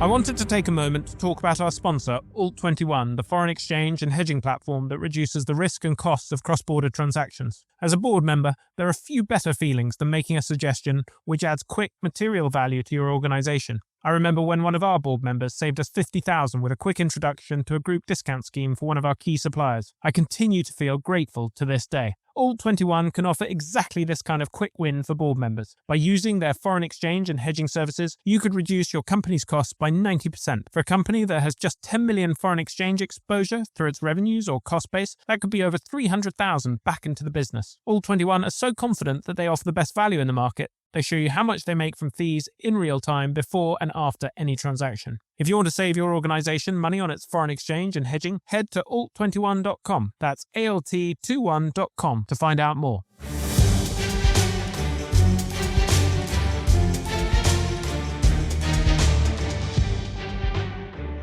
I wanted to take a moment to talk about our sponsor, Alt21, the foreign exchange and hedging platform that reduces the risk and costs of cross-border transactions. As a board member, there are few better feelings than making a suggestion which adds quick material value to your organisation. I remember when one of our board members saved us $50,000 with a quick introduction to a group discount scheme for one of our key suppliers. I continue to feel grateful to this day. Alt21 can offer exactly this kind of quick win for board members. By using their foreign exchange and hedging services, you could reduce your company's costs by 90%. For a company that has just 10 million foreign exchange exposure through its revenues or cost base, that could be over 300,000 back into the business. Alt21 are so confident that they offer the best value in the market. They show you how much they make from fees in real time before and after any transaction. If you want to save your organisation money on its foreign exchange and hedging, head to alt21.com. That's alt21.com to find out more.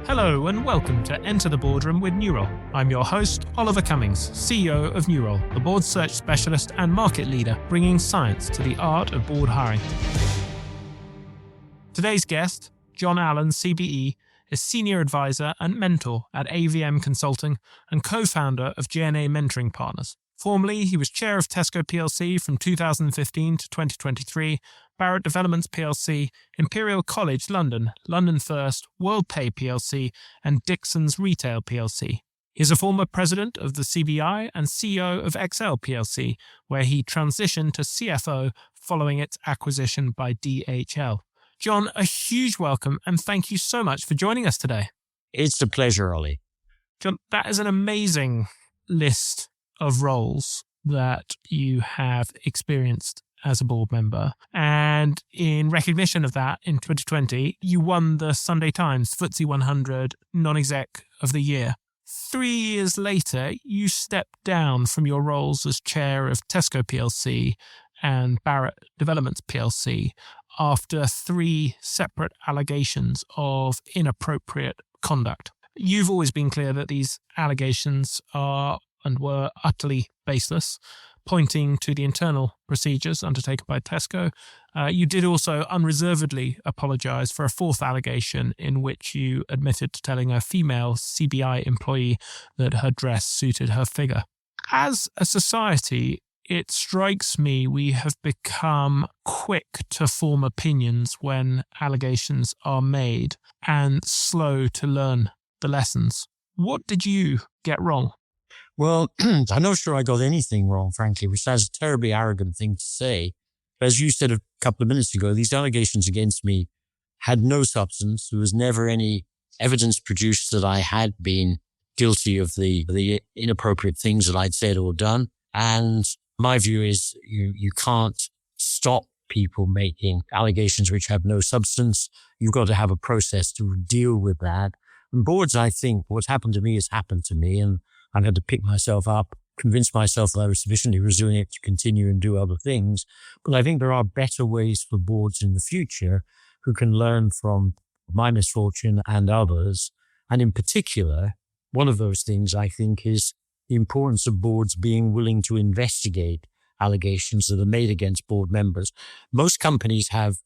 Hello and welcome to Enter the Boardroom with Newroll. I'm your host, Oliver Cummings, CEO of Newroll, the board search specialist and market leader, bringing science to the art of board hiring. Today's guest, Allan CBE, is Senior Advisor and Mentor at AVM Consulting and co-founder of JNA Mentoring Partners. Formerly, he was Chair of Tesco PLC from 2015 to 2023, Barrett Developments PLC, Imperial College London, London First, WorldPay PLC, and Dixon's Retail PLC. He is a former president of the CBI and CEO of XL PLC, where he transitioned to CFO following its acquisition by DHL. John, a huge welcome and thank you so much for joining us today. It's a pleasure, Ollie. John, that is an amazing list of roles that you have experienced as a board member. And in recognition of that, in 2020, you won the Sunday Times FTSE 100 Non-Exec of the Year. 3 years later, you stepped down from your roles as Chair of Tesco PLC and Barrett Developments PLC after 3 separate allegations of inappropriate conduct. You've always been clear that these allegations are and were utterly baseless, pointing to the internal procedures undertaken by Tesco. You did also unreservedly apologise for a 4th allegation in which you admitted to telling a female CBI employee that her dress suited her figure. As a society, it strikes me we have become quick to form opinions when allegations are made and slow to learn the lessons. What did you get wrong? Well, I'm not sure I got anything wrong, frankly, which is a terribly arrogant thing to say. But as you said a couple of minutes ago, these allegations against me had no substance. There was never any evidence produced that I had been guilty of the inappropriate things that I'd said or done. And my view is you can't stop people making allegations which have no substance. You've got to have a process to deal with that. And boards, I think, what's happened to me has happened to me. And I had to pick myself up, convince myself that I was sufficiently resilient to continue and do other things. But I think there are better ways for boards in the future who can learn from my misfortune and others. And in particular, one of those things I think is the importance of boards being willing to investigate allegations that are made against board members. Most companies have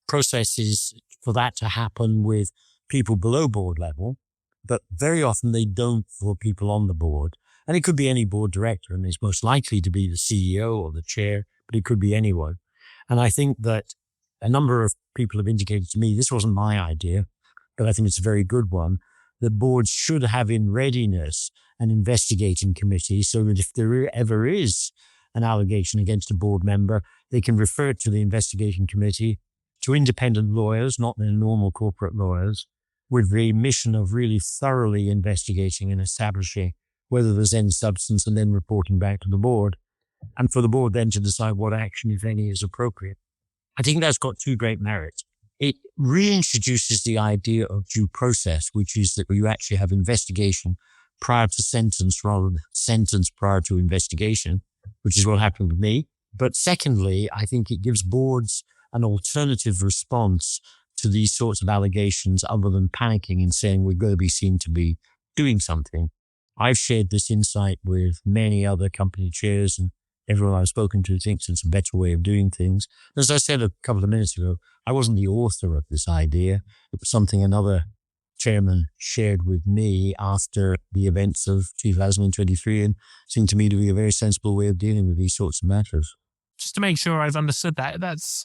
processes for that to happen with people below board level, but very often they don't for people on the board. And it could be any board director, and it's most likely to be the CEO or the chair, but it could be anyone. And I think that a number of people have indicated to me, this wasn't my idea, but I think it's a very good one, that boards should have in readiness an investigating committee so that if there ever is an allegation against a board member, they can refer it to the investigating committee, to independent lawyers, not their normal corporate lawyers, with the mission of really thoroughly investigating and establishing whether there's any substance and then reporting back to the board, and for the board then to decide what action, if any, is appropriate. I think that's got 2 great merits. It reintroduces the idea of due process, which is that you actually have investigation prior to sentence rather than sentence prior to investigation, which is what happened with me. But secondly, I think it gives boards an alternative response to these sorts of allegations other than panicking and saying we're going to be seen to be doing something. I've shared this insight with many other company chairs and everyone I've spoken to thinks it's a better way of doing things. As I said a couple of minutes ago, I wasn't the author of this idea. It was something another chairman shared with me after the events of 2023 and seemed to me to be a very sensible way of dealing with these sorts of matters. Just to make sure I've understood that,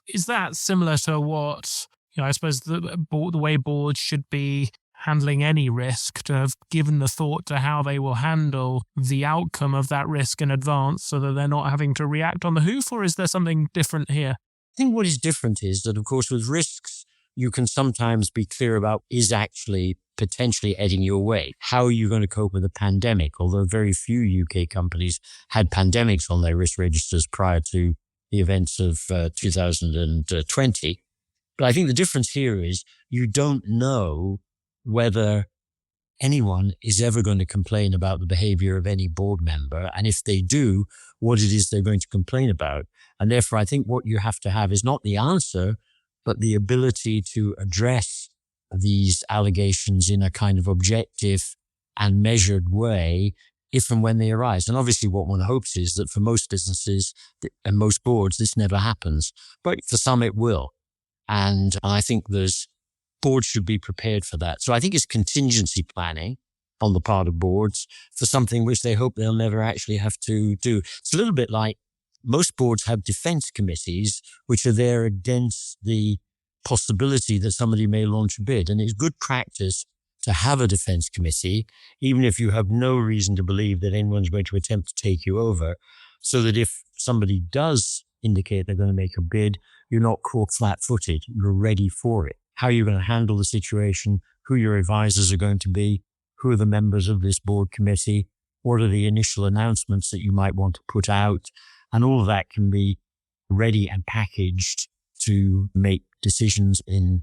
is that similar to what, I suppose the way boards should be handling any risk, to have given the thought to how they will handle the outcome of that risk in advance so that they're not having to react on the hoof, or is there something different here? I think what is different is that, of course, with risks, you can sometimes be clear about is actually potentially heading your way. How are you going to cope with a pandemic? Although very few UK companies had pandemics on their risk registers prior to the events of 2020. But I think the difference here is you don't know whether anyone is ever going to complain about the behavior of any board member. And if they do, what it is they're going to complain about. And therefore, I think what you have to have is not the answer, but the ability to address these allegations in a kind of objective and measured way if and when they arise. And obviously what one hopes is that for most businesses and most boards, this never happens. But for some, it will. And I think boards should be prepared for that. So I think it's contingency planning on the part of boards for something which they hope they'll never actually have to do. It's a little bit like most boards have defense committees, which are there against the possibility that somebody may launch a bid. And it's good practice to have a defense committee, even if you have no reason to believe that anyone's going to attempt to take you over, so that if somebody does indicate they're going to make a bid, you're not caught flat-footed. You're ready for it. How you're going to handle the situation, who your advisors are going to be, who are the members of this board committee, what are the initial announcements that you might want to put out, and all of that can be ready and packaged to make decisions in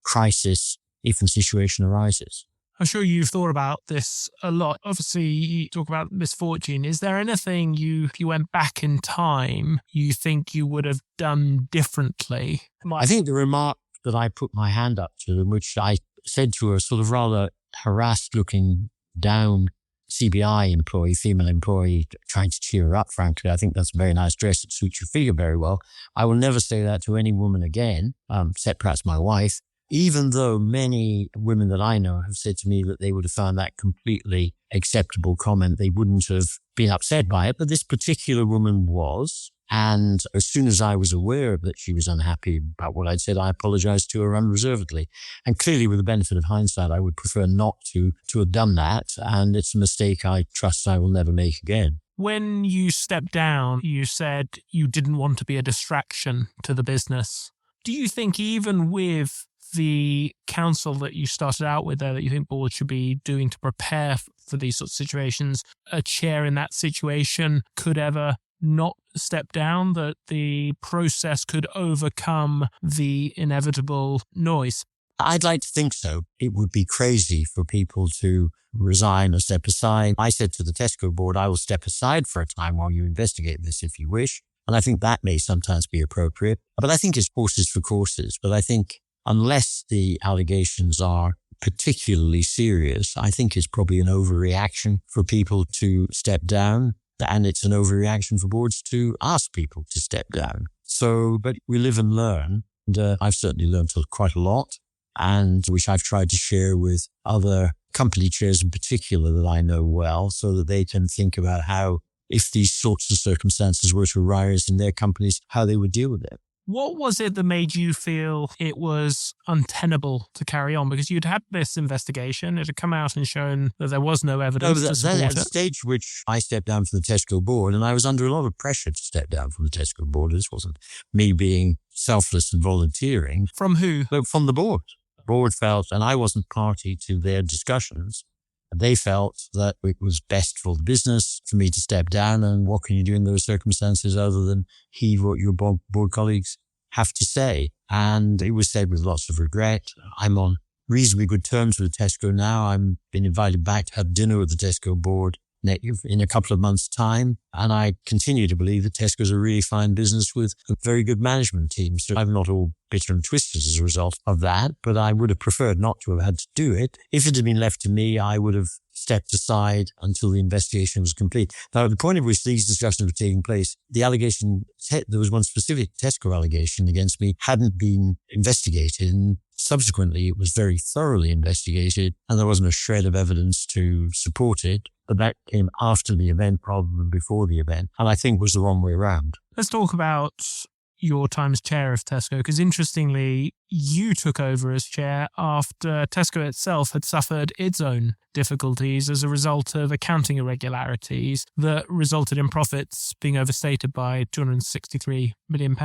crisis if the situation arises. I'm sure you've thought about this a lot. Obviously, you talk about misfortune. Is there anything if you went back in time, you think you would have done differently? I think the remark that I put my hand up to, in which I said to a sort of rather harassed looking down CBI employee, female employee, trying to cheer her up, frankly, I think that's a very nice dress. It suits your figure very well. I will never say that to any woman again, except perhaps my wife, even though many women that I know have said to me that they would have found that completely acceptable comment. They wouldn't have been upset by it, but this particular woman was. And as soon as I was aware that she was unhappy about what I'd said, I apologized to her unreservedly. And clearly, with the benefit of hindsight, I would prefer not to have done that. And it's a mistake I trust I will never make again. When you stepped down, you said you didn't want to be a distraction to the business. Do you think even with the counsel that you started out with there that you think boards should be doing to prepare for these sorts of situations, a chair in that situation could ever not step down, that the process could overcome the inevitable noise? I'd like to think so. It would be crazy for people to resign or step aside. I said to the Tesco board, I will step aside for a time while you investigate this if you wish. And I think that may sometimes be appropriate. But I think it's horses for courses. But I think unless the allegations are particularly serious, I think it's probably an overreaction for people to step down. And it's an overreaction for boards to ask people to step down. So, but we live and learn. And I've certainly learned quite a lot, and which I've tried to share with other company chairs in particular that I know well, so that they can think about how, if these sorts of circumstances were to arise in their companies, how they would deal with it. What was it that made you feel it was untenable to carry on? Because you'd had this investigation, it had come out and shown that there was no evidence to support it. At the stage which I stepped down from the Tesco board, and I was under a lot of pressure to step down from the Tesco board. This wasn't me being selfless and volunteering. From who? From the board. The board felt, and I wasn't party to their discussions, they felt that it was best for the business for me to step down, and what can you do in those circumstances other than heed what your board colleagues have to say? And it was said with lots of regret. I'm on reasonably good terms with Tesco now. I've been invited back to have dinner with the Tesco board in a couple of months' time. And I continue to believe that Tesco's a really fine business with a very good management team. So I'm not all bitter and twisted as a result of that, but I would have preferred not to have had to do it. If it had been left to me, I would have stepped aside until the investigation was complete. Now, at the point at which these discussions were taking place, the allegation, there was one specific Tesco allegation against me, hadn't been investigated. And subsequently, it was very thoroughly investigated, and there wasn't a shred of evidence to support it. But that came after the event rather than before the event, and I think was the wrong way around. Let's talk about your time as chair of Tesco, because interestingly, you took over as chair after Tesco itself had suffered its own difficulties as a result of accounting irregularities that resulted in profits being overstated by £263 million.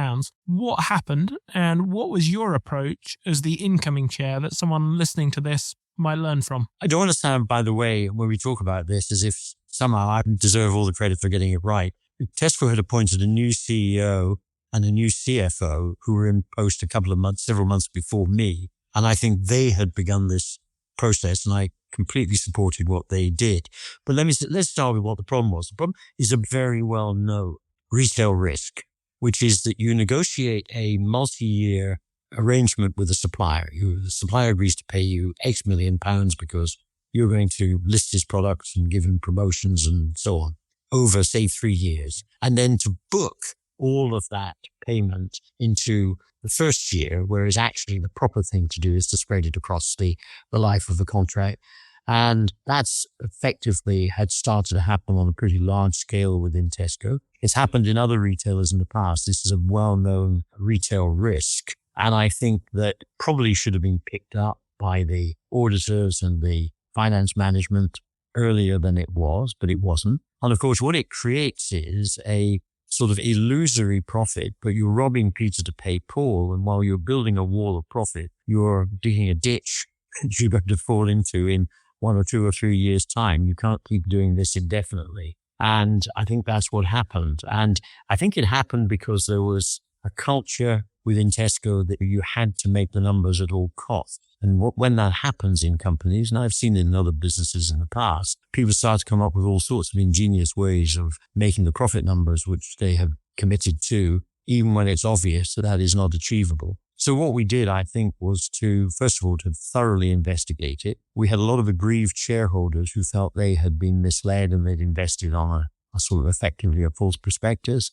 What happened, and what was your approach as the incoming chair that someone listening to this might learn from? I don't want to sound, by the way, when we talk about this, as if somehow I deserve all the credit for getting it right. Tesco had appointed a new CEO and a new CFO who were in post several months before me. And I think they had begun this process, and I completely supported what they did. But let's start with what the problem was. The problem is a very well-known retail risk, which is that you negotiate a multi-year arrangement with a supplier. The supplier agrees to pay you X million pounds because you're going to list his products and give him promotions and so on over, say, 3 years. And then to book all of that payment into the first year, whereas actually the proper thing to do is to spread it across the life of the contract. And that's effectively had started to happen on a pretty large scale within Tesco. It's happened in other retailers in the past. This is a well-known retail risk. And I think that probably should have been picked up by the auditors and the finance management earlier than it was, but it wasn't. And of course, what it creates is a sort of illusory profit, but you're robbing Peter to pay Paul. And while you're building a wall of profit, you're digging a ditch that you're going to fall into in 1 or 2 or 3 years' time. You can't keep doing this indefinitely. And I think that's what happened. And I think it happened because there was a culture within Tesco that you had to make the numbers at all costs. And when that happens in companies, and I've seen it in other businesses in the past, people start to come up with all sorts of ingenious ways of making the profit numbers which they have committed to, even when it's obvious that that is not achievable. So what we did, I think, was to, first of all, to thoroughly investigate it. We had a lot of aggrieved shareholders who felt they had been misled and they'd invested on a sort of effectively a false prospectus.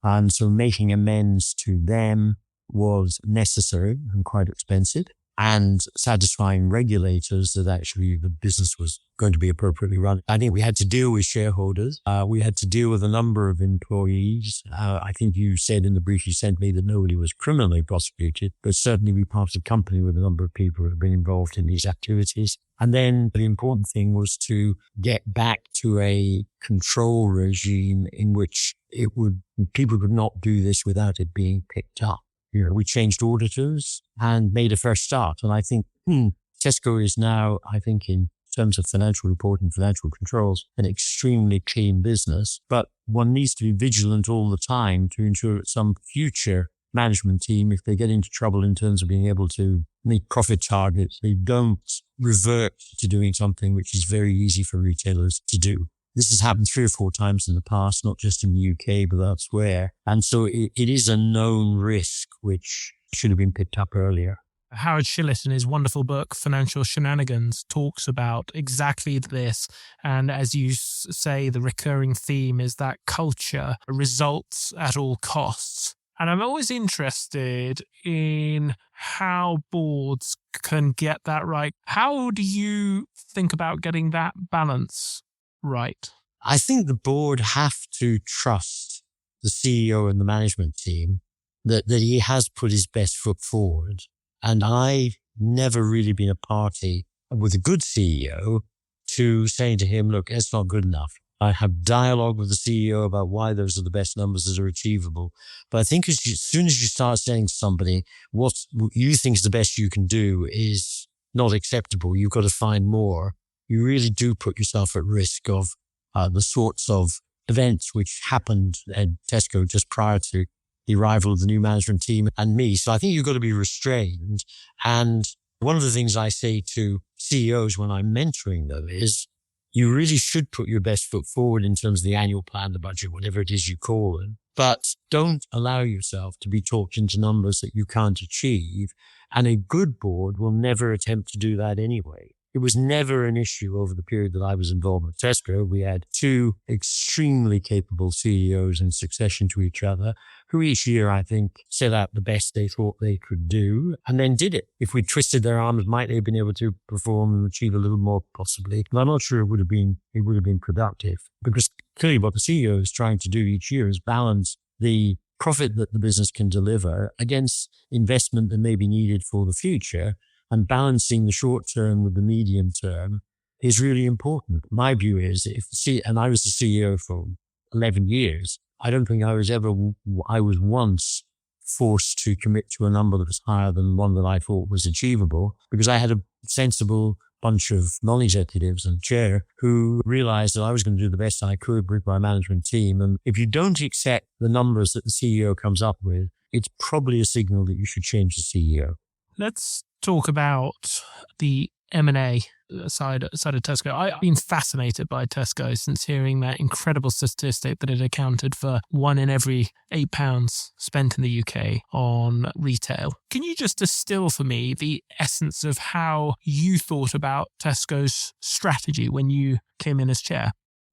And so making amends to them was necessary and quite expensive, and satisfying regulators that actually the business was going to be appropriately run. I think we had to deal with shareholders. We had to deal with a number of employees. I think you said in the brief you sent me that nobody was criminally prosecuted, but certainly we part of the company with a number of people who have been involved in these activities. And then the important thing was to get back to a control regime in which people could not do this without it being picked up. You know, we changed auditors and made a fresh start. And I think Tesco is now, I think, in terms of financial reporting, financial controls, an extremely clean business. But one needs to be vigilant all the time to ensure that some future management team, if they get into trouble in terms of being able to meet profit targets, they don't revert to doing something which is very easy for retailers to do. This has happened 3 or 4 times in the past, not just in the UK, but elsewhere. And so it is a known risk which should have been picked up earlier. Howard Shillett, in his wonderful book, Financial Shenanigans, talks about exactly this. And as you say, the recurring theme is that culture, results at all costs. And I'm always interested in how boards can get that right. How do you think about getting that balance right? I think the board have to trust the CEO and the management team that he has put his best foot forward. And I've never really been a party with a good CEO to saying to him, look, that's not good enough. I have dialogue with the CEO about why those are the best numbers that are achievable. But I think as soon as you start saying to somebody what you think is the best you can do is not acceptable, you've got to find more. You really do put yourself at risk of the sorts of events which happened at Tesco just prior to the arrival of the new management team and me. So I think you've got to be restrained. And one of the things I say to CEOs when I'm mentoring them is you really should put your best foot forward in terms of the annual plan, the budget, whatever it is you call it. But don't allow yourself to be talked into numbers that you can't achieve. And a good board will never attempt to do that anyway. it was never an issue over the period that I was involved with Tesco. We had two extremely capable CEOs in succession to each other, who each year, I think, set out the best they thought they could do and then did it. If we twisted their arms, might they have been able to perform and achieve a little more possibly? But I'm not sure it would have been productive, because clearly what the CEO is trying to do each year is balance the profit that the business can deliver against investment that may be needed for the future, and balancing the short term with the medium term is really important. My view is, and I was the CEO for 11 years, I don't think I was once forced to commit to a number that was higher than one that I thought was achievable, because I had a sensible bunch of non-executives and chair who realized that I was going to do the best I could with my management team. And if you don't accept the numbers that the CEO comes up with, it's probably a signal that you should change the CEO. Let's talk about the M&A side of Tesco. I've been fascinated by Tesco since hearing that incredible statistic that it accounted for 1 in every £8 spent in the UK on retail. Can you just distill for me the essence of how you thought about Tesco's strategy when you came in as chair?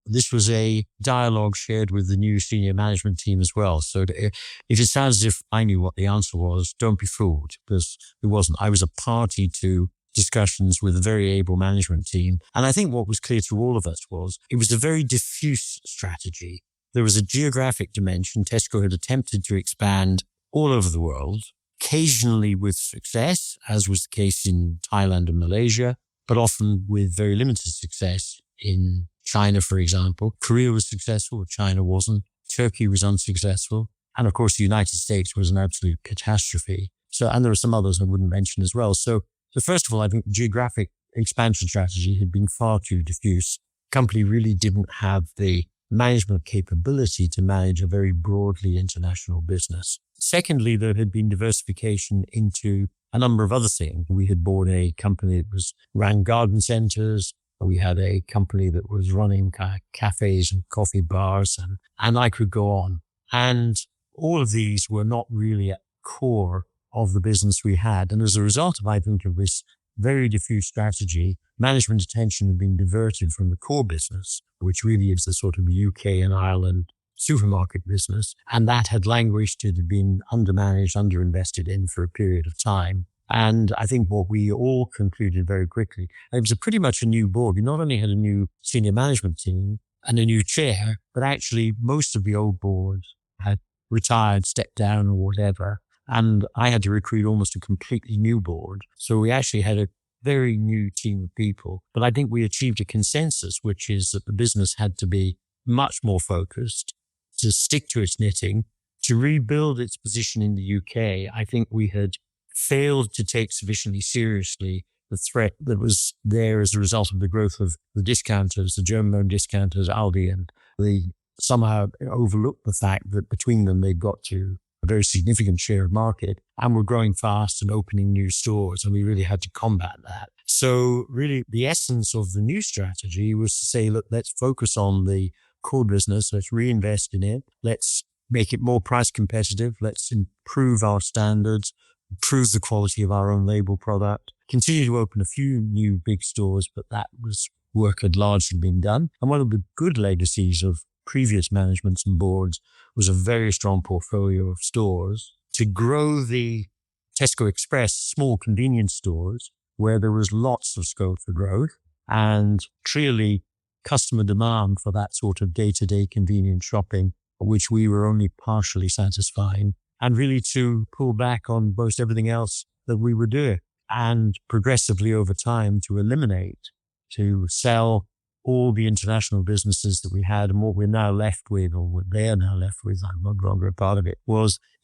This was a dialogue shared with the new senior management team as well. So if it sounds as if I knew what the answer was, don't be fooled, because it wasn't. I was a party to discussions with a very able management team. And I think what was clear to all of us was it was a very diffuse strategy. There was a geographic dimension. Tesco had attempted to expand all over the world, occasionally with success, as was the case in Thailand and Malaysia, but often with very limited success in China, for example. Korea was successful, China wasn't. Turkey was unsuccessful. And of course, the United States was an absolute catastrophe. And there are some others I wouldn't mention as well. So first of all, I think the geographic expansion strategy had been far too diffuse. The company really didn't have the management capability to manage a very broadly international business. Secondly, there had been diversification into a number of other things. We had bought a company that ran garden centers. We had a company that was running cafes and coffee bars, and I could go on. And all of these were not really at the core of the business we had. And as a result of, I think, of this very diffuse strategy, management attention had been diverted from the core business, which really is the sort of UK and Ireland supermarket business. And that had languished. It had been undermanaged, underinvested in for a period of time. And I think what we all concluded very quickly, it was pretty much a new board. We not only had a new senior management team and a new chair, but actually most of the old board had retired, stepped down or whatever. And I had to recruit almost a completely new board. So we actually had a very new team of people. But I think we achieved a consensus, which is that the business had to be much more focused, to stick to its knitting, to rebuild its position in the UK. I think we had failed to take sufficiently seriously the threat that was there as a result of the growth of the discounters, the German-owned discounters, Aldi, and they somehow overlooked the fact that between them they'd got to a very significant share of market and were growing fast and opening new stores, and we really had to combat that. So really the essence of the new strategy was to say, look, let's focus on the core business, let's reinvest in it, let's make it more price competitive, let's improve our standards, improve the quality of our own label product, continue to open a few new big stores, but that work had largely been done. And one of the good legacies of previous managements and boards was a very strong portfolio of stores to grow the Tesco Express small convenience stores where there was lots of scope for growth, and clearly customer demand for that sort of day-to-day convenience shopping, which we were only partially satisfying, and really to pull back on most everything else that we were doing, and progressively over time to sell all the international businesses that we had. And what we're now left with, or what they are now left with, I'm no longer a part of it,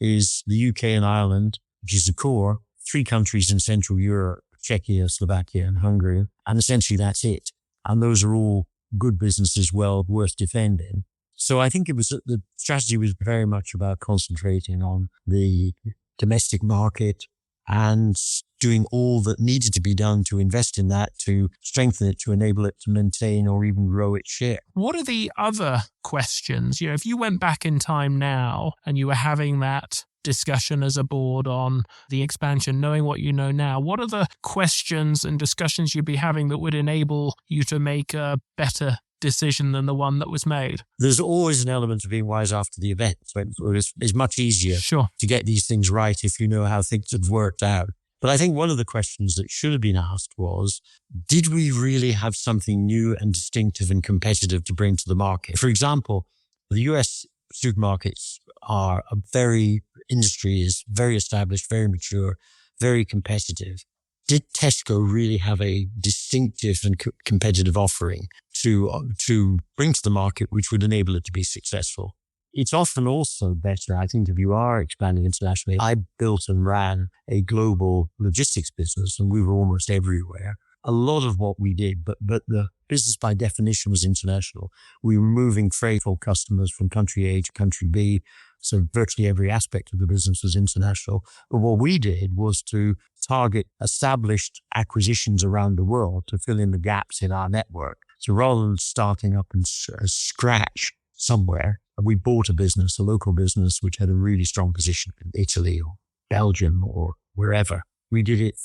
is the UK and Ireland, which is the core, 3 countries in Central Europe, Czechia, Slovakia, and Hungary. And essentially that's it. And those are all good businesses, well worth defending. So I think the strategy was very much about concentrating on the domestic market and doing all that needed to be done to invest in that, to strengthen it, to enable it to maintain or even grow its share. What are the other questions? If you went back in time now and you were having that discussion as a board on the expansion, knowing what you know now, what are the questions and discussions you'd be having that would enable you to make a better decision than the one that was made? There's always an element of being wise after the event. So it's much easier to get these things right if you know how things have worked out. But I think one of the questions that should have been asked was, did we really have something new and distinctive and competitive to bring to the market? For example, the US supermarkets industry is very established, very mature, very competitive. Did Tesco really have a distinctive and competitive offering to bring to the market which would enable it to be successful? It's often also better, I think, if you are expanding internationally. I built and ran a global logistics business, and we were almost everywhere. A lot of what we did, but the business by definition was international. We were moving freight for customers from country A to country B. So virtually every aspect of the business was international. But what we did was to target established acquisitions around the world to fill in the gaps in our network. So rather than starting up and scratch somewhere, we bought a local business, which had a really strong position in Italy or Belgium or wherever. We did it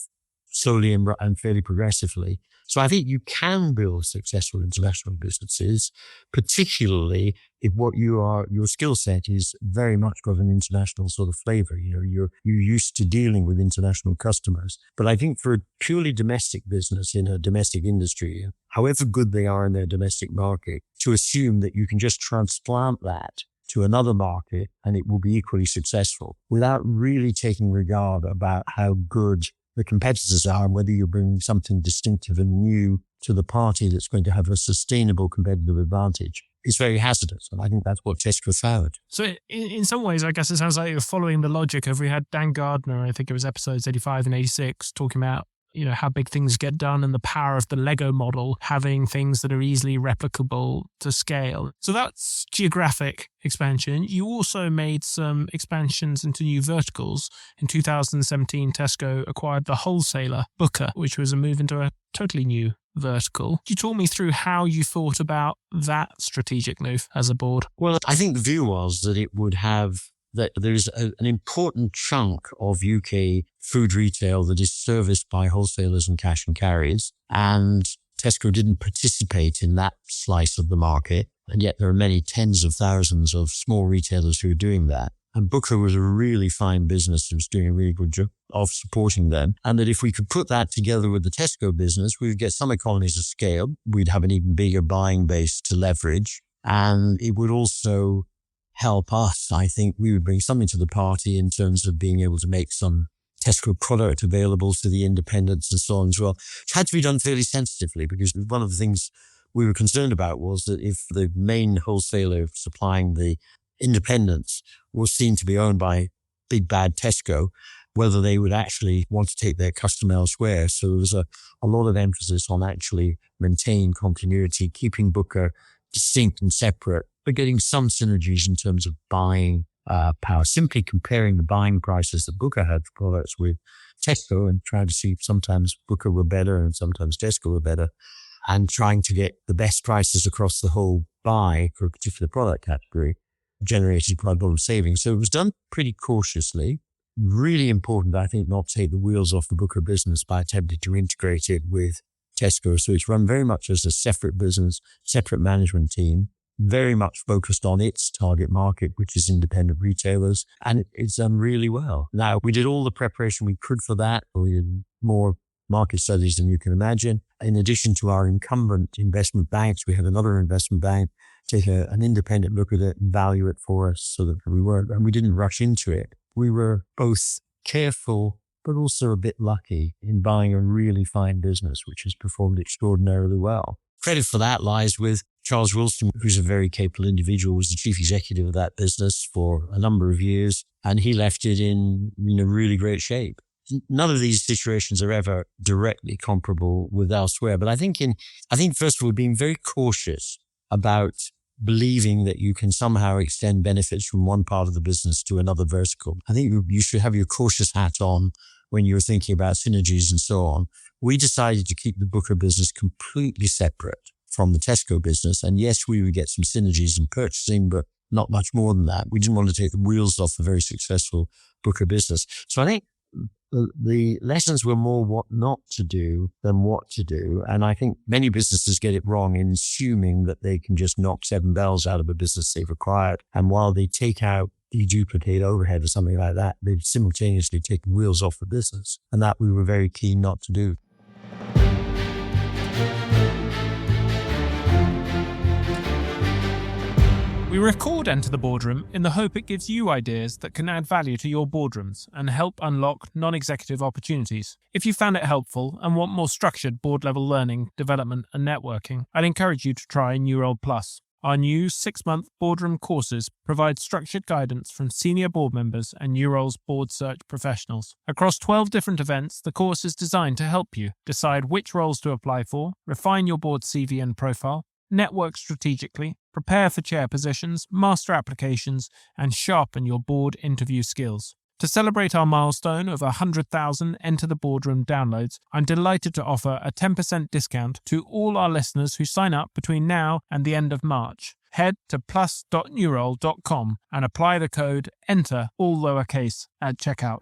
slowly and fairly progressively. So I think you can build successful international businesses, particularly if your skill set is very much got an international sort of flavor. You're used to dealing with international customers. But I think for a purely domestic business in a domestic industry, however good they are in their domestic market, to assume that you can just transplant that to another market and it will be equally successful without really taking regard about how good the competitors are and whether you're bringing something distinctive and new to the party that's going to have a sustainable competitive advantage. It's very hazardous, and I think that's what Tesco found. So in some ways, I guess it sounds like you're following the logic of, we had Dan Gardner, I think it was episodes 85 and 86, talking about how big things get done and the power of the Lego model, having things that are easily replicable to scale. So that's geographic expansion. You also made some expansions into new verticals. In 2017, Tesco acquired the wholesaler Booker, which was a move into a totally new vertical. Could you talk me through how you thought about that strategic move as a board? Well, I think the view was that it would have that there's an important chunk of UK food retail that is serviced by wholesalers and cash and carries. And Tesco didn't participate in that slice of the market. And yet there are many tens of thousands of small retailers who are doing that. And Booker was a really fine business who was doing a really good job of supporting them. And that if we could put that together with the Tesco business, we would get some economies of scale. We'd have an even bigger buying base to leverage. And it would also help us. I think we would bring something to the party in terms of being able to make some Tesco product available to the independents and so on as well. It had to be done fairly sensitively, because one of the things we were concerned about was that if the main wholesaler supplying the independents was seen to be owned by big bad Tesco, whether they would actually want to take their custom elsewhere. So there was a lot of emphasis on actually maintaining continuity, keeping Booker distinct and separate, but getting some synergies in terms of buying power. Simply comparing the buying prices that Booker had for products with Tesco and trying to see if sometimes Booker were better and sometimes Tesco were better, and trying to get the best prices across the whole buy for a particular product category generated quite a lot of savings. So it was done pretty cautiously. Really important, I think, not to take the wheels off the Booker business by attempting to integrate it with Tesco. So it's run very much as a separate business, separate management team, very much focused on its target market, which is independent retailers. And it's done really well. Now, we did all the preparation we could for that. We did more market studies than you can imagine. In addition to our incumbent investment banks, we had another investment bank take an independent look at it and value it for us, so that we didn't rush into it. We were both careful, but also a bit lucky in buying a really fine business, which has performed extraordinarily well. Credit for that lies with Charles Wilson, who's a very capable individual, was the chief executive of that business for a number of years, and he left it in really great shape. None of these situations are ever directly comparable with elsewhere, but I think first of all, being very cautious about believing that you can somehow extend benefits from one part of the business to another vertical. I think you should have your cautious hat on when you're thinking about synergies and so on. We decided to keep the Booker business completely separate from the Tesco business. And yes, we would get some synergies in purchasing, but not much more than that. We didn't want to take the wheels off a very successful book of business. So I think the lessons were more what not to do than what to do. And I think many businesses get it wrong in assuming that they can just knock 7 bells out of a business they've acquired. And while they take out, deduplicate overhead or something like that, they've simultaneously taken wheels off the business. And that we were very keen not to do. We record Enter the Boardroom in the hope it gives you ideas that can add value to your boardrooms and help unlock non-executive opportunities. If you found it helpful and want more structured board-level learning, development and networking, I'd encourage you to try New Role Plus. Our new 6-month boardroom courses provide structured guidance from senior board members and New Role's board search professionals. Across 12 different events, the course is designed to help you decide which roles to apply for, refine your board CV and profile, network strategically, prepare for chair positions, master applications, and sharpen your board interview skills. To celebrate our milestone of 100,000 Enter the Boardroom downloads, I'm delighted to offer a 10% discount to all our listeners who sign up between now and the end of March. Head to plus.newrole.com and apply the code ENTER, all lowercase, at checkout.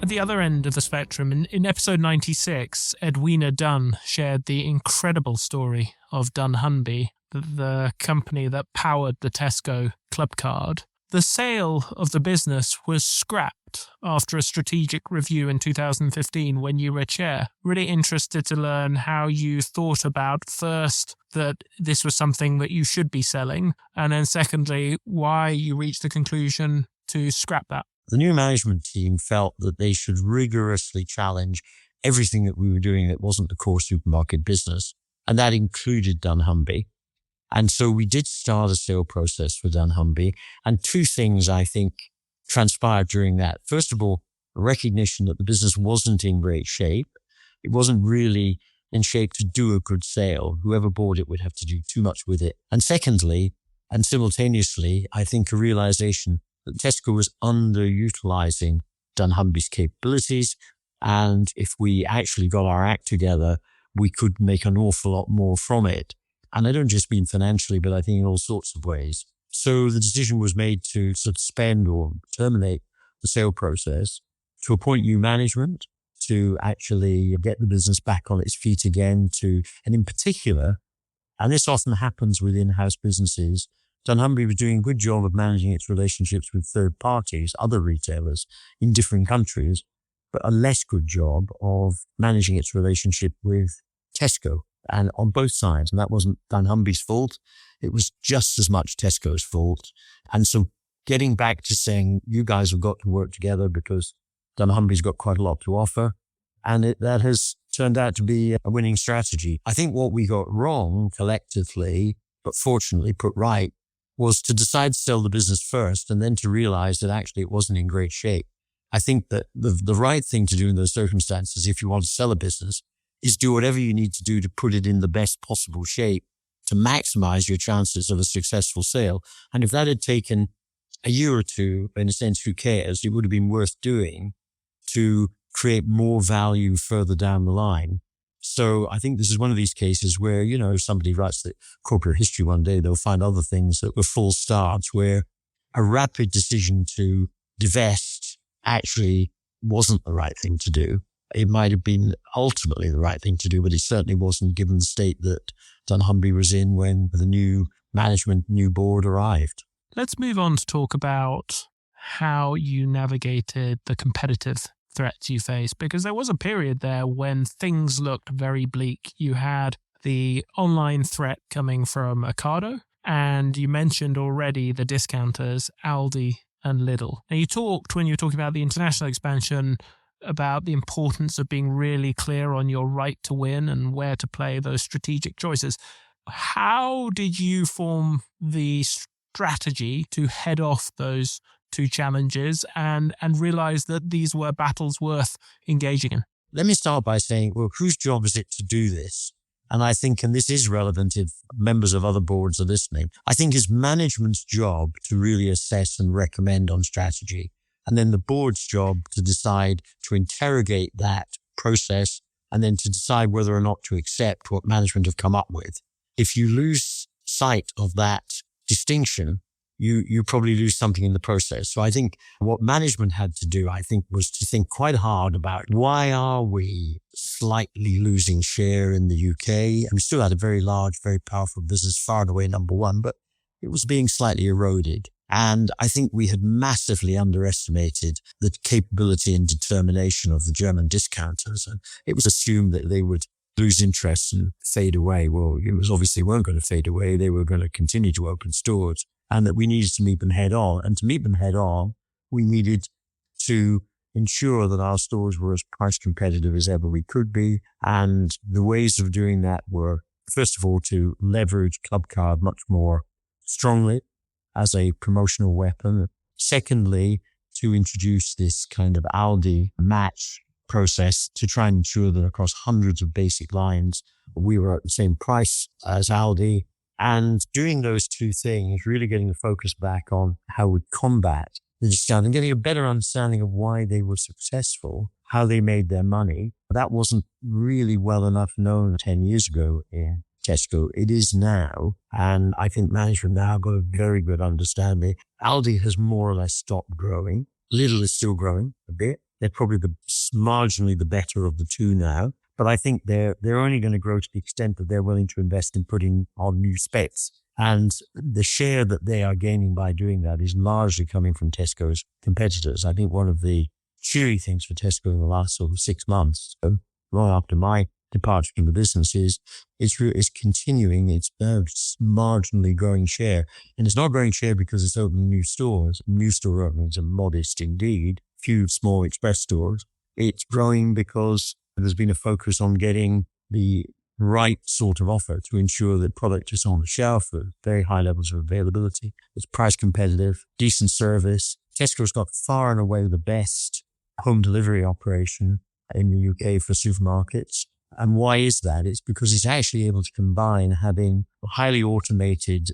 At the other end of the spectrum, in episode 96, Edwina Dunn shared the incredible story of dunnhumby, the company that powered the Tesco club card. The sale of the business was scrapped after a strategic review in 2015 when you were chair. Really interested to learn how you thought about, first, that this was something that you should be selling, and then secondly, why you reached the conclusion to scrap that. The new management team felt that they should rigorously challenge everything that we were doing that wasn't the core supermarket business, and that included dunnhumby. And so we did start a sale process for dunnhumby, and 2 things I think transpired during that. First of all, a recognition that the business wasn't in great shape. It wasn't really in shape to do a good sale. Whoever bought it would have to do too much with it. And secondly, and simultaneously, I think a realization that Tesco was underutilizing dunnhumby's capabilities. And if we actually got our act together, we could make an awful lot more from it. And I don't just mean financially, but I think in all sorts of ways. So the decision was made to suspend or terminate the sale process, to appoint new management, to actually get the business back on its feet again, and in particular, and this often happens with in-house businesses, dunnhumby was doing a good job of managing its relationships with third parties, other retailers in different countries, but a less good job of managing its relationship with Tesco, and on both sides. And that wasn't dunnhumby's fault. It was just as much Tesco's fault. And so getting back to saying, you guys have got to work together because dunnhumby's got quite a lot to offer. And that has turned out to be a winning strategy. I think what we got wrong collectively, but fortunately put right, was to decide to sell the business first and then to realize that actually it wasn't in great shape. I think that the right thing to do in those circumstances, if you want to sell a business, is do whatever you need to do to put it in the best possible shape to maximize your chances of a successful sale. And if that had taken a year or two, in a sense, who cares? It would have been worth doing to create more value further down the line. So I think this is one of these cases where, if somebody writes the corporate history one day, they'll find other things that were false starts, where a rapid decision to divest actually wasn't the right thing to do. It might have been ultimately the right thing to do, but it certainly wasn't given the state that dunnhumby was in when the new management, new board arrived. Let's move on to talk about how you navigated the competitive threats you faced, because there was a period there when things looked very bleak. You had the online threat coming from Ocado, and you mentioned already the discounters, Aldi and Lidl. Now, you talked, when you were talking about the international expansion, about the importance of being really clear on your right to win and where to play those strategic choices. How did you form the strategy to head off those 2 challenges and realize that these were battles worth engaging in? Let me start by saying, well, whose job is it to do this? And I think, and this is relevant if members of other boards are listening, I think it's management's job to really assess and recommend on strategy. And then the board's job to decide to interrogate that process and then to decide whether or not to accept what management have come up with. If you lose sight of that distinction, you probably lose something in the process. So I think what management had to do, was to think quite hard about why are we slightly losing share in the UK? And we still had a very large, very powerful business, far and away number one, but it was being slightly eroded. And I think we had massively underestimated the capability and determination of the German discounters. And it was assumed that they would lose interest and fade away. Well, it was obviously weren't going to fade away. They were going to continue to open stores, and that we needed to meet them head on. And to meet them head on, we needed to ensure that our stores were as price competitive as ever we could be. And the ways of doing that were, first of all, to leverage Clubcard much more strongly as a promotional weapon. Secondly, to introduce this kind of Aldi match process to try and ensure that across hundreds of basic lines, we were at the same price as Aldi. And doing those two things, really getting the focus back on how we combat the discount and getting a better understanding of why they were successful, how they made their money. That wasn't really well enough known 10 years ago in Tesco. It is now. And I think management now got a very good understanding. Aldi has more or less stopped growing. Lidl is still growing a bit. They're probably marginally the better of the two now. But I think they're only going to grow to the extent that they're willing to invest in putting on new specs. And the share that they are gaining by doing that is largely coming from Tesco's competitors. I think one of the cheery things for Tesco in the last sort of 6 months, long after my departure from the business, is it's continuing its marginally growing share. And it's not growing share because it's opening new stores. New store openings are modest indeed, few small express stores. It's growing because there's been a focus on getting the right sort of offer to ensure that product is on the shelf with very high levels of availability. It's price competitive, decent service. Tesco's got far and away the best home delivery operation in the UK for supermarkets. And why is that? It's because it's actually able to combine having highly automated,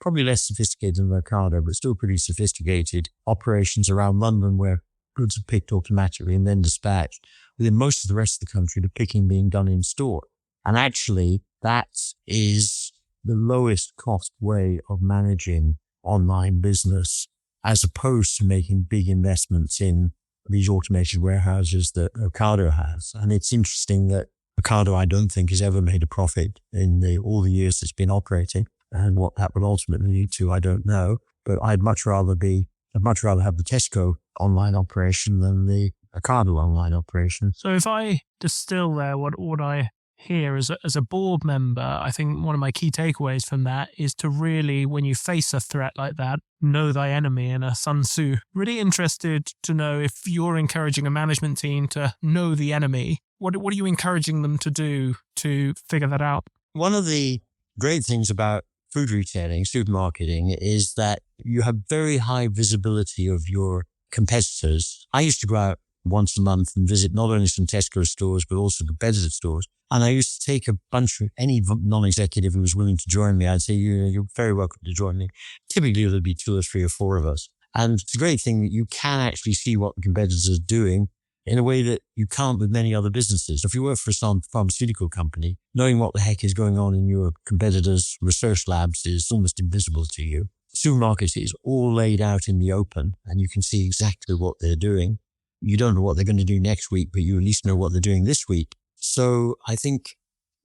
probably less sophisticated than Ocado, but still pretty sophisticated operations around London where goods are picked automatically and then dispatched. Within most of the rest of the country, the picking being done in store. And actually, that is the lowest cost way of managing online business, as opposed to making big investments in these automated warehouses that Ocado has. And it's interesting that Ocado, I don't think, has ever made a profit in all the years it's been operating. And what that will ultimately lead to, I don't know. But I'd much rather have the Tesco online operation than the Ocado online operation. So if I distill there what I hear as a board member, I think one of my key takeaways from that is to really, when you face a threat like that, know thy enemy in a Sun Tzu. Really interested to know if you're encouraging a management team to know the enemy. What are you encouraging them to do to figure that out? One of the great things about food retailing, supermarketing, is that you have very high visibility of your competitors. I used to go out once a month and visit not only some Tesco stores, but also competitive stores. And I used to take a bunch of any non-executive who was willing to join me. I'd say, you're very welcome to join me. Typically, there'd be 2 or 3 or 4 of us. And it's a great thing that you can actually see what the competitors are doing in a way that you can't with many other businesses. If you work for some pharmaceutical company, knowing what the heck is going on in your competitors' research labs is almost invisible to you. Supermarkets is all laid out in the open, and you can see exactly what they're doing. You don't know what they're going to do next week, but you at least know what they're doing this week. So I think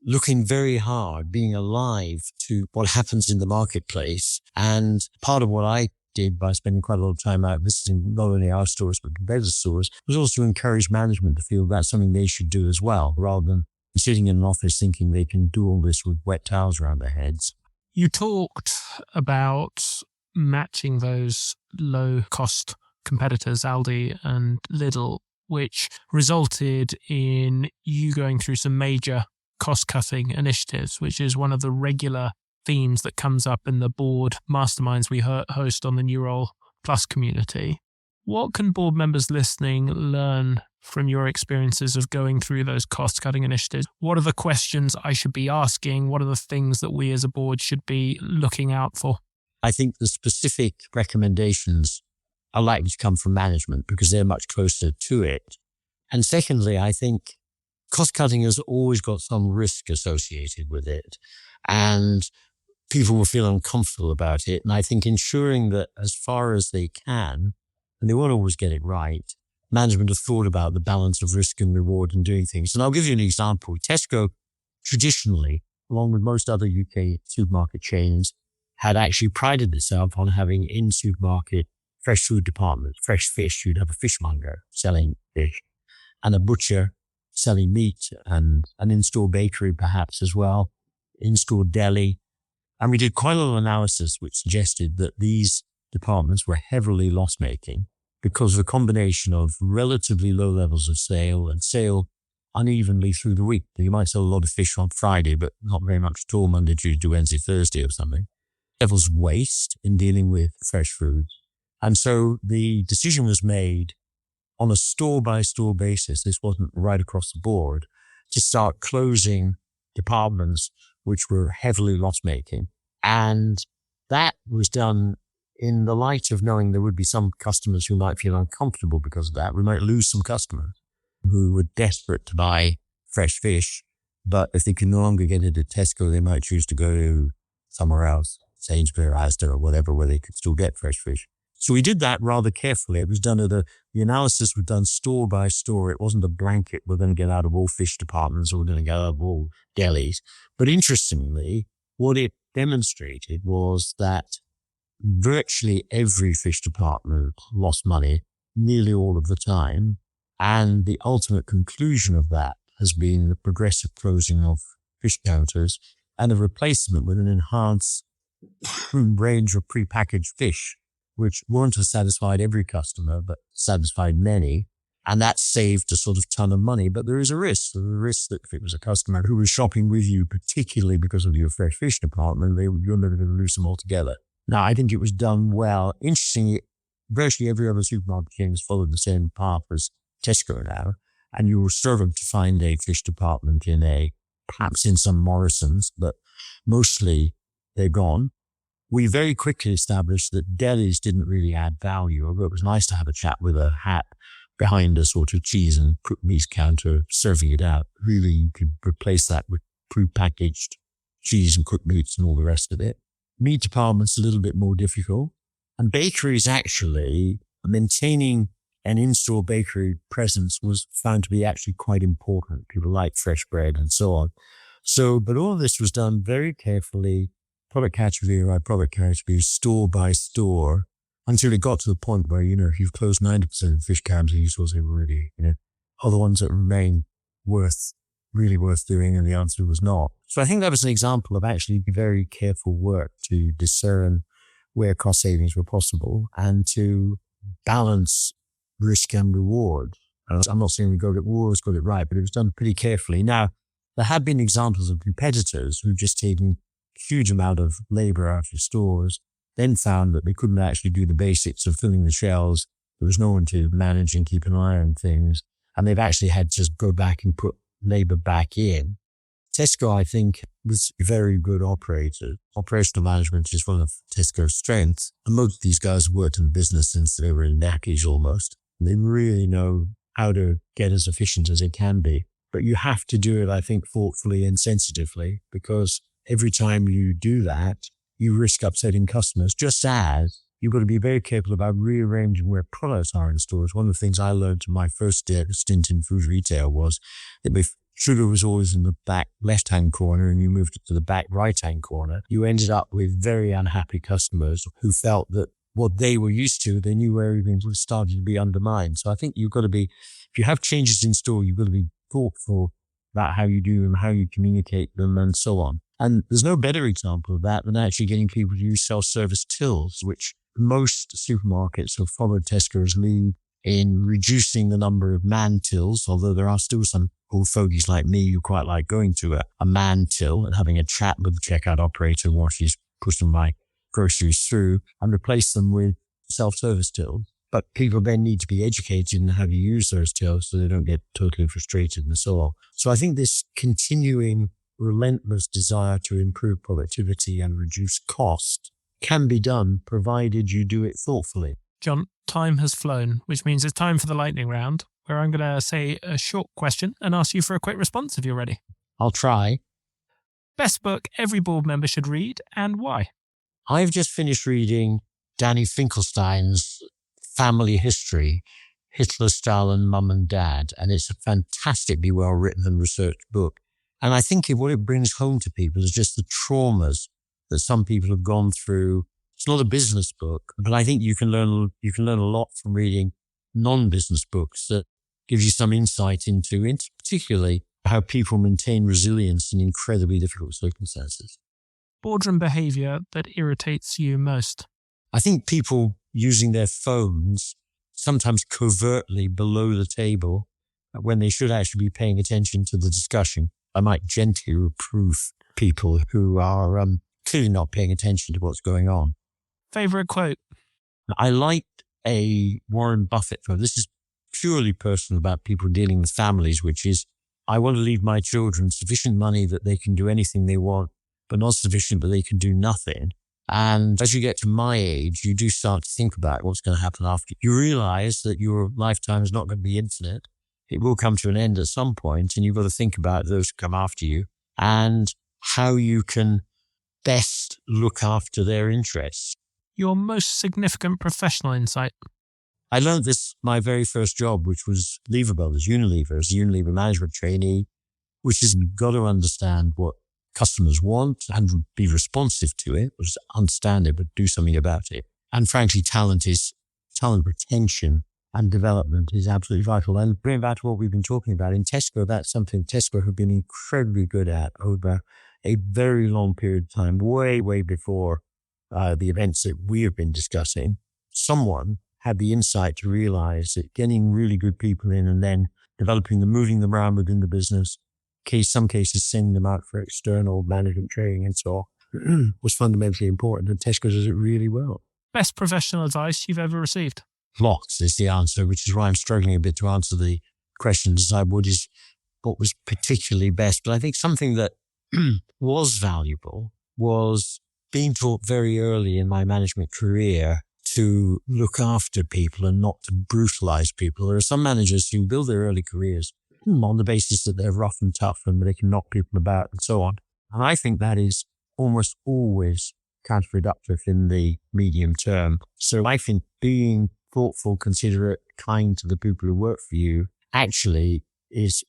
looking very hard, being alive to what happens in the marketplace. And part of what I did by spending quite a lot of time out visiting not only our stores, but competitor stores, was also to encourage management to feel that's something they should do as well, rather than sitting in an office thinking they can do all this with wet towels around their heads. You talked about matching those low-cost competitors, Aldi and Lidl, which resulted in you going through some major cost-cutting initiatives, which is one of the regular themes that comes up in the board masterminds we host on the New Role Plus community. What can board members listening learn from your experiences of going through those cost-cutting initiatives? What are the questions I should be asking? What are the things that we as a board should be looking out for? I think the specific recommendations are likely to come from management because they're much closer to it. And secondly, I think cost cutting has always got some risk associated with it. And people will feel uncomfortable about it. And I think ensuring that as far as they can, and they won't always get it right, management have thought about the balance of risk and reward in doing things. And I'll give you an example. Tesco traditionally, along with most other UK supermarket chains, had actually prided itself on having in supermarket fresh food departments, fresh fish. You'd have a fishmonger selling fish and a butcher selling meat and an in-store bakery perhaps as well, in-store deli. And we did quite a lot of analysis which suggested that these departments were heavily loss-making because of a combination of relatively low levels of sale and sale unevenly through the week. You might sell a lot of fish on Friday, but not very much at all Monday, Tuesday, Wednesday, Thursday or something. Levels of waste in dealing with fresh food. And so the decision was made on a store-by-store basis, this wasn't right across the board, to start closing departments which were heavily loss-making. And that was done in the light of knowing there would be some customers who might feel uncomfortable because of that. We might lose some customers who were desperate to buy fresh fish, but if they can no longer get it at Tesco, they might choose to go to somewhere else, Sainsbury's or Asda or whatever, where they could still get fresh fish. So we did that rather carefully. It was done the analysis was done store by store. It wasn't a blanket, we're going to get out of all fish departments or we're going to get out of all delis. But interestingly, what it demonstrated was that virtually every fish department lost money nearly all of the time. And the ultimate conclusion of that has been the progressive closing of fish counters and a replacement with an enhanced range of prepackaged fish, which weren't have satisfied every customer, but satisfied many. And that saved a sort of ton of money. But there is a risk. There's a risk that if it was a customer who was shopping with you, particularly because of your fresh fish department, you're never going to lose them altogether. Now, I think it was done well. Interestingly, virtually every other supermarket chain has followed the same path as Tesco now. And you will struggle to find a fish department perhaps in some Morrisons, but mostly they're gone. We very quickly established that delis didn't really add value, although it was nice to have a chap with a hat behind a sort of cheese and cooked meat counter serving it out. Really, you could replace that with prepackaged cheese and cooked meats and all the rest of it. Meat department's a little bit more difficult. And bakeries actually, maintaining an in-store bakery presence was found to be actually quite important. People like fresh bread and so on. So, but all of this was done very carefully, product category by product category, store by store, until it got to the point where, if you've closed 90% of fish cabs, you sort of really, are the ones that remain really worth doing, and the answer was not. So I think that was an example of actually very careful work to discern where cost savings were possible and to balance risk and reward. And I'm not saying we always got it right, but it was done pretty carefully. Now, there have been examples of competitors who've just taken huge amount of labor out of stores, then found that they couldn't actually do the basics of filling the shelves. There was no one to manage and keep an eye on things. And they've actually had to just go back and put labor back in. Tesco, I think, was a very good operator. Operational management is one of Tesco's strengths. And most of these guys worked in the business since they were in knackies almost. They really know how to get as efficient as they can be. But you have to do it, I think, thoughtfully and sensitively, because every time you do that, you risk upsetting customers, just as you've got to be very careful about rearranging where products are in stores. One of the things I learned in my first stint in food retail was that if sugar was always in the back left-hand corner and you moved it to the back right-hand corner, you ended up with very unhappy customers who felt that what they were used to, they knew where everything was starting to be undermined. So I think you've got to be, if you have changes in store, you've got to be thoughtful about how you do them, how you communicate them, and so on. And there's no better example of that than actually getting people to use self-service tills, which most supermarkets have followed Tesco's lead in reducing the number of man tills, although there are still some old fogies like me who quite like going to a man till and having a chat with the checkout operator while she's pushing my groceries through, and replace them with self-service tills. But people then need to be educated in how to use those tills so they don't get totally frustrated and so on. So I think this continuing relentless desire to improve productivity and reduce cost can be done, provided you do it thoughtfully. John, time has flown, which means it's time for the lightning round, where I'm going to say a short question and ask you for a quick response if you're ready. I'll try. Best book every board member should read and why? I've just finished reading Danny Finkelstein's Family History, Hitler, Stalin, Mum and Dad, and it's a fantastically well-written and researched book. And I think what it brings home to people is just the traumas that some people have gone through. It's not a business book, but I think you can learn a lot from reading non-business books that gives you some insight into particularly how people maintain resilience in incredibly difficult circumstances. Boardroom behavior that irritates you most? I think people using their phones sometimes covertly below the table when they should actually be paying attention to the discussion. I might gently reprove people who are clearly not paying attention to what's going on. Favorite quote? I liked a Warren Buffett quote. This is purely personal about people dealing with families, which is, I want to leave my children sufficient money that they can do anything they want, but not sufficient that they can do nothing. And as you get to my age, you do start to think about what's going to happen after. You realize that your lifetime is not going to be infinite. It will come to an end at some point, and you've got to think about those who come after you and how you can best look after their interests. Your most significant professional insight? I learned this my very first job, which was Lever Brothers, Unilever, as a Unilever management trainee, which is you've got to understand what customers want and be responsive to it, which is understand it, but do something about it. And frankly, talent retention and development is absolutely vital. And bringing back to what we've been talking about in Tesco, that's something Tesco have been incredibly good at over a very long period of time, way, way before the events that we have been discussing. Someone had the insight to realize that getting really good people in and then developing them, moving them around within the business, some cases sending them out for external management training and so on, was fundamentally important. And Tesco does it really well. Best professional advice you've ever received? Lots is the answer, which is why I'm struggling a bit to answer the question, decide what was particularly best. But I think something that was valuable was being taught very early in my management career to look after people and not to brutalize people. There are some managers who build their early careers on the basis that they're rough and tough and they can knock people about and so on. And I think that is almost always counterproductive in the medium term. So I think being thoughtful, considerate, kind to the people who work for you actually is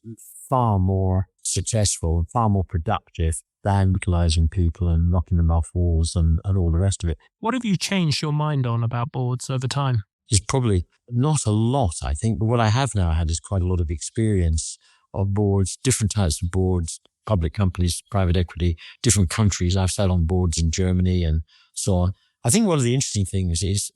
far more successful and far more productive than brutalizing people and knocking them off walls and all the rest of it. What have you changed your mind on about boards over time? It's probably not a lot, I think, but what I have now had is quite a lot of experience of boards, different types of boards, public companies, private equity, different countries. I've sat on boards in Germany and so on. I think one of the interesting things is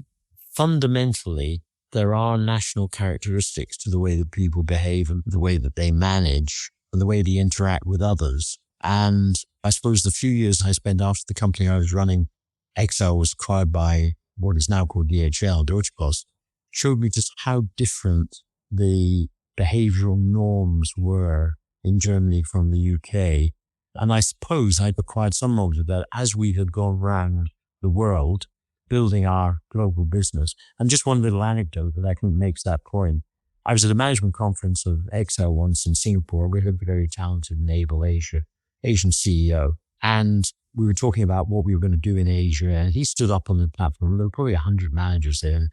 fundamentally there are national characteristics to the way that people behave and the way that they manage and the way they interact with others. And I suppose the few years I spent after the company I was running, Excel was acquired by what is now called DHL, Deutsche Post, showed me just how different the behavioral norms were in Germany from the UK. And I suppose I'd acquired some knowledge of that as we had gone around the world building our global business. And just one little anecdote that I think makes that point. I was at a management conference of Excel once in Singapore. We had a very talented and able Asian CEO. And we were talking about what we were going to do in Asia. And he stood up on the platform. There were probably 100 managers there and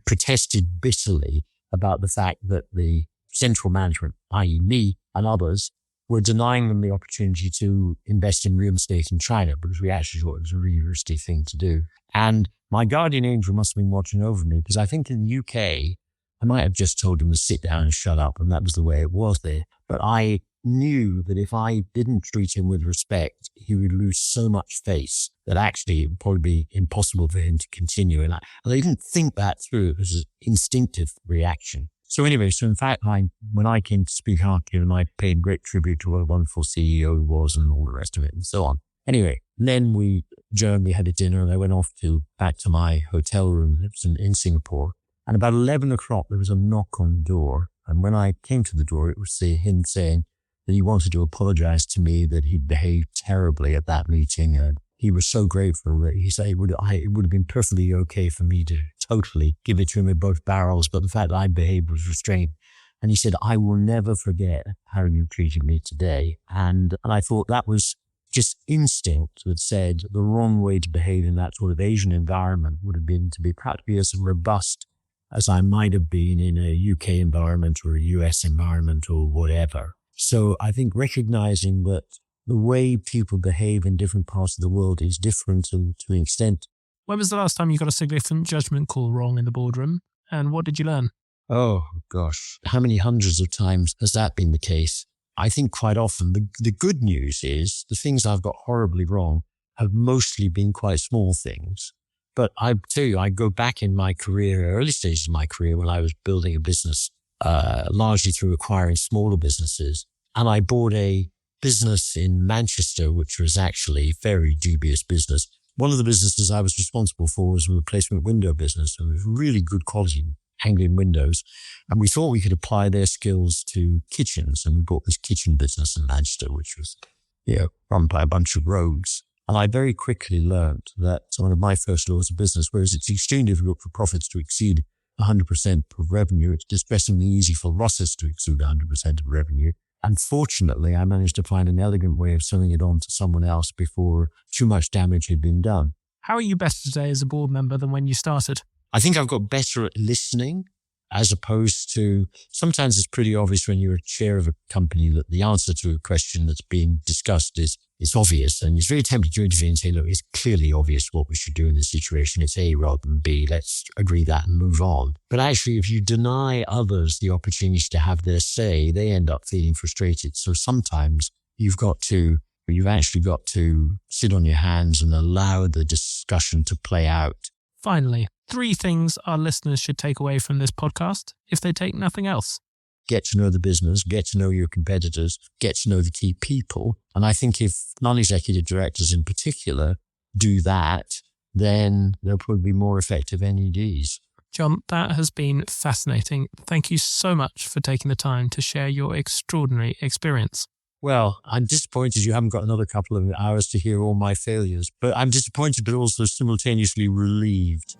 protested bitterly about the fact that the central management, i.e. me and others, were denying them the opportunity to invest in real estate in China because we actually thought it was a really risky thing to do. And my guardian angel must have been watching over me because I think in the UK, I might have just told him to sit down and shut up, and that was the way it was there. But I knew that if I didn't treat him with respect, he would lose so much face that actually it would probably be impossible for him to continue. And I didn't think that through. It was an instinctive reaction. So anyway, in fact, when I came to speak after him, I paid great tribute to what a wonderful CEO he was and all the rest of it and so on. Anyway, then we had a dinner and I went off back to my hotel room. It was in Singapore. And about 11 o'clock, there was a knock on the door. And when I came to the door, it was him saying that he wanted to apologize to me, that he'd behaved terribly at that meeting. And he was so grateful that he said it would have been perfectly okay for me to totally give it to him with both barrels. But the fact that I behaved was restrained. And he said, I will never forget how you treated me today. And I thought that was just instinct that said the wrong way to behave in that sort of Asian environment would have been to be practically as robust as I might have been in a UK environment or a US environment or whatever. So I think recognizing that the way people behave in different parts of the world is different to an extent. When was the last time you got a significant judgment call wrong in the boardroom? And what did you learn? Oh, gosh. How many hundreds of times has that been the case? I think quite often the good news is the things I've got horribly wrong have mostly been quite small things. But I tell you, I go back in my career, early stages of my career, when I was building a business, largely through acquiring smaller businesses. And I bought a business in Manchester, which was actually a very dubious business. One of the businesses I was responsible for was a replacement window business, and it was really good quality Anglian windows. And we thought we could apply their skills to kitchens. And we bought this kitchen business in Manchester, which was, run by a bunch of rogues. And I very quickly learned that one of my first laws of business, whereas it's extremely difficult for profits to exceed 100% of revenue, it's distressingly easy for losses to exceed 100% of revenue. And fortunately, I managed to find an elegant way of selling it on to someone else before too much damage had been done. How are you better today as a board member than when you started? I think I've got better at listening, as opposed to, sometimes it's pretty obvious when you're a chair of a company that the answer to a question that's being discussed is obvious. And it's very tempting to intervene and say, look, it's clearly obvious what we should do in this situation. It's A rather than B. Let's agree that and move on. But actually, if you deny others the opportunity to have their say, they end up feeling frustrated. So sometimes you've actually got to sit on your hands and allow the discussion to play out. Finally, 3 things our listeners should take away from this podcast if they take nothing else. Get to know the business, get to know your competitors, get to know the key people. And I think if non-executive directors in particular do that, then they'll probably be more effective NEDs. John, that has been fascinating. Thank you so much for taking the time to share your extraordinary experience. Well, I'm disappointed you haven't got another couple of hours to hear all my failures, but I'm disappointed but also simultaneously relieved.